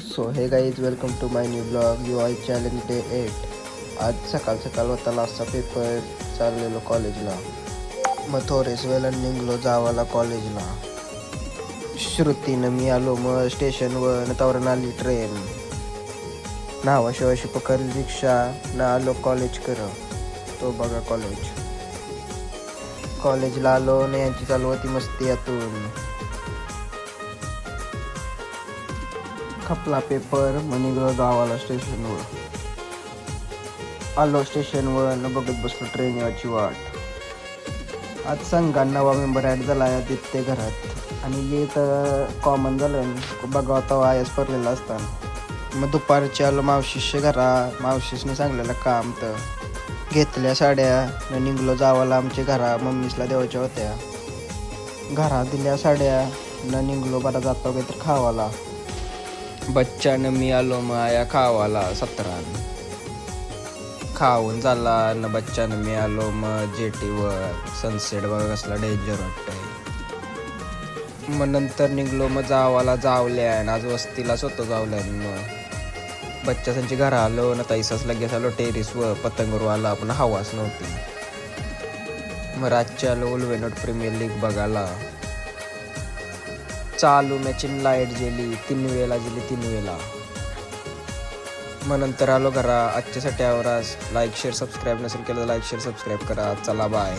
So hey guys welcome to my new blog U I challenge day 8. आज सकाळ सकाळ होता लास्टचा पेपर, चाललेलो कॉलेजला. मग थोडेच वेळानं निघलो जावाला कॉलेजला. श्रुतीनं मी आलो मग स्टेशनवर, तवरून आली ट्रेन. नावाशिवाशी पकडली रिक्षा ना आलो कॉलेज तो बघा कॉलेजला आलो ना यांची चालू होती मस्ती यातून. खपला पेपर मग निघलो गावाला स्टेशनवर. आलो स्टेशनवर न बघत बसलो ट्रेन याची वाट. आज संघात नवा मेंबर ॲड झाला आहे आदित्य घरात, आणि ये तर कॉमन झालं बघा तेव्हा आयस पडलेला असताना. मग दुपारच्या आलो मावशीच्या घरा. मावशीसने सांगलेलं काम तर घेतल्या साड्या न निघलो जावाला आमच्या घरा. मम्मीसला देवाच्या होत्या. घरा दिल्या साड्या न निघलो बरा जातो काहीतरी खावाला. बच्चानं मी आलो मग आया खावाला 17 खाऊन झाला न बच्चानं मी आलो मग जेटीवर. सनसेट बघा कसला डेंजर वाटतंय. मग नंतर निघलो मग जावाला जावल्या आज वस्तीलाच होतो जावल्या. मग बच्चा त्यांची घरा आलो ना तैसाच लगेच आलो टेरिसवर. पतंगवर आला पण हवाच नव्हती. मग रातच्या आलो उल्वेनोट प्रीमियर लीग बघायला. चालू मॅचिन लाईट गेली 3 वेळेला. मग नंतर आलो घरा. आजच्यासाठी आवरास. लाईक शेअर सबस्क्राईब नसेल केलं तर लाईक शेअर सबस्क्राईब करा. चला बाय.